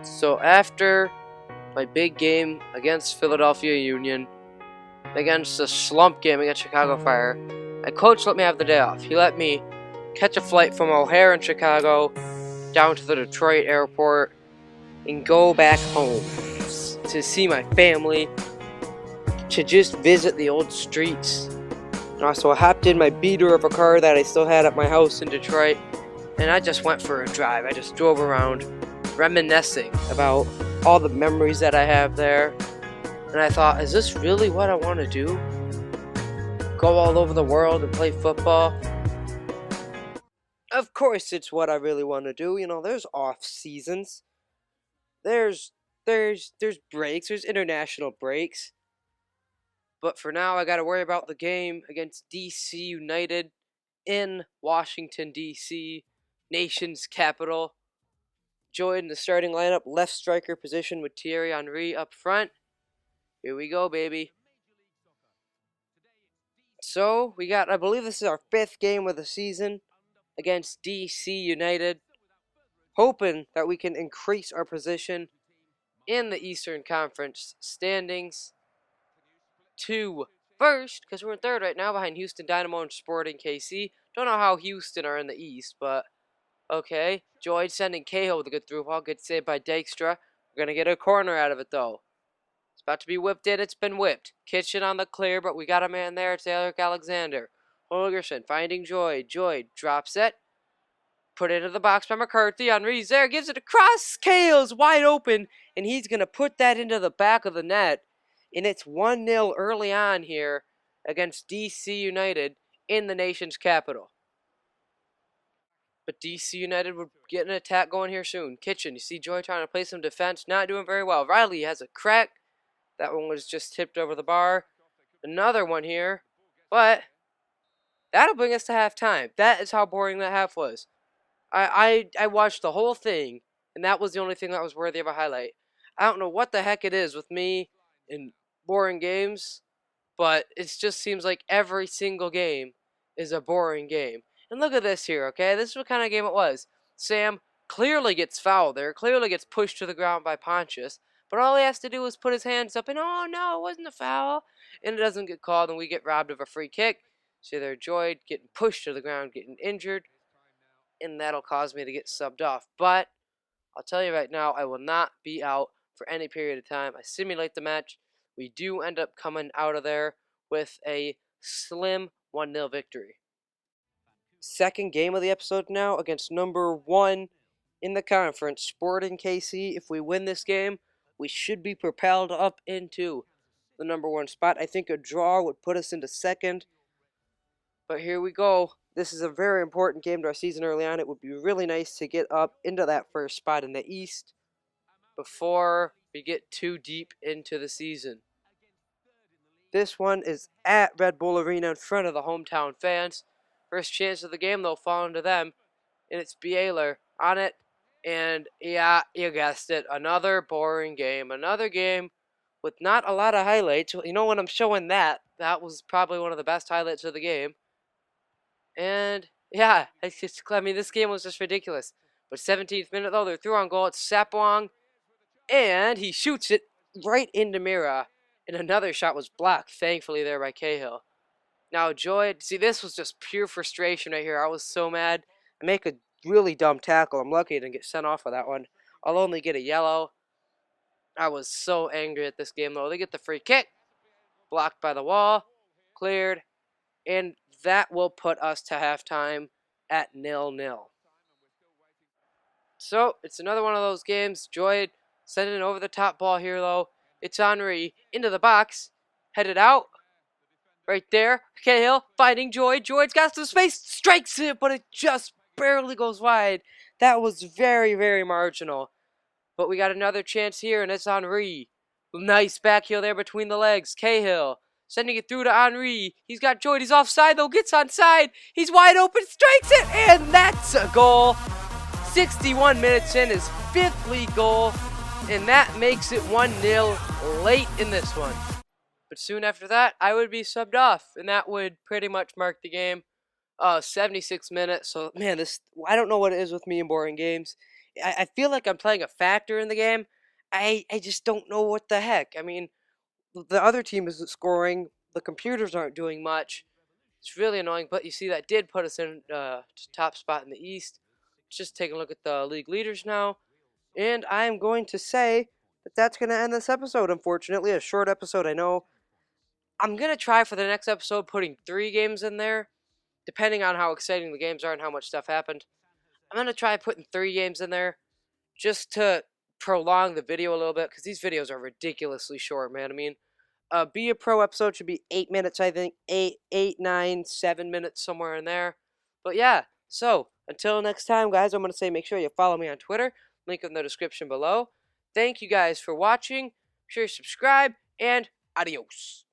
So after my big game against Philadelphia Union, against the slump game against Chicago Fire, my coach let me have the day off. He let me catch a flight from O'Hare in Chicago down to the Detroit airport and go back home to see my family, to just visit the old streets. So I hopped in my beater of a car that I still had at my house in Detroit, and I just went for a drive. I just drove around reminiscing about all the memories that I have there. And I thought, is this really what I want to do? Go all over the world and play football? Of course it's what I really want to do. You know, there's off seasons. There's breaks, there's international breaks. But for now I gotta worry about the game against DC United in Washington, DC, nation's capital. Joined the starting lineup, left striker position with Thierry Henry up front. Here we go, baby. So, we got, I believe this is our 5th game of the season against DC United. Hoping that we can increase our position in the Eastern Conference standings to first, because we're in 3rd right now behind Houston Dynamo and Sporting KC. Don't know how Houston are in the East, but okay. Joyd sending Cahill with a good through ball. Good save by Dykstra. We're going to get a corner out of it, though. It's about to be whipped in. It's been whipped. Kitchen on the clear, but we got a man there. It's Eric Alexander. Holgerson finding Joyd. Joyd drops it. Put it into the box by McCarthy. Henry's there. Gives it across. Cahill's wide open, and he's going to put that into the back of the net. And it's 1-0 early on here against DC United in the nation's capital. But DC United would get an attack going here soon. Kitchen, you see Joy trying to play some defense, not doing very well. Riley has a crack. That one was just tipped over the bar. Another one here. But that'll bring us to halftime. That is how boring that half was. I watched the whole thing, and that was the only thing that was worthy of a highlight. I don't know what the heck it is with me in boring games, but it just seems like every single game is a boring game. And look at this here, okay? This is what kind of game it was. Sam clearly gets fouled there, clearly gets pushed to the ground by Pontius, but all he has to do is put his hands up and, oh no, it wasn't a foul. And it doesn't get called, and we get robbed of a free kick. See there, Joyd getting pushed to the ground, getting injured, and that'll cause me to get subbed off. But I'll tell you right now, I will not be out for any period of time. I simulate the match. We do end up coming out of there with a slim 1-0 victory. Second game of the episode now against number 1 in the conference, Sporting KC. If we win this game, we should be propelled up into the number 1 spot. I think a draw would put us into 2nd. But here we go. This is a very important game to our season early on. It would be really nice to get up into that 1st spot in the East before we get too deep into the season. This one is at Red Bull Arena in front of the hometown fans. First chance of the game, they'll fall into them. And it's Bieler on it. And yeah, you guessed it. Another boring game. Another game with not a lot of highlights. You know, when I'm showing that was probably one of the best highlights of the game. And yeah, it's just, I mean, this game was just ridiculous. But 17th minute, though, they're through on goal. It's Sapong. And he shoots it right into Mira. And another shot was blocked, thankfully, there by Cahill. Now, Joyd, see, this was just pure frustration right here. I was so mad. I make a really dumb tackle. I'm lucky I didn't get sent off for that one. I'll only get a yellow. I was so angry at this game, though. They get the free kick. Blocked by the wall. Cleared. And that will put us to halftime at 0-0. So, it's another one of those games. Joyd sending an over-the-top ball here, though. It's Henry into the box. Headed out. Right there. Cahill finding Joyd. Joyd's got some space. Strikes it, but it just barely goes wide. That was very, very marginal. But we got another chance here, and it's Henry. Nice back heel there between the legs. Cahill sending it through to Henry. He's got Joyd. He's offside, though. Gets onside. He's wide open. Strikes it, and that's a goal. 61 minutes in, his 5th league goal. And that makes it 1-0 late in this one. But soon after that, I would be subbed off, and that would pretty much mark the game. 76 minutes. So, man, I don't know what it is with me in boring games. I feel like I'm playing a factor in the game. I just don't know what the heck. I mean, the other team isn't scoring. The computers aren't doing much. It's really annoying, but you see that did put us in top spot in the East. Just taking a look at the league leaders now. And I'm going to say that that's going to end this episode, unfortunately. A short episode, I know. I'm going to try for the next episode putting 3 games in there, depending on how exciting the games are and how much stuff happened. I'm going to try putting 3 games in there just to prolong the video a little bit, because these videos are ridiculously short, man. I mean, Be a Pro episode should be 8 minutes, I think. 8, 9, 7 minutes, somewhere in there. But yeah, so until next time, guys, I'm going to say make sure you follow me on Twitter. Link in the description below. Thank you guys for watching. Make sure you subscribe, and adios.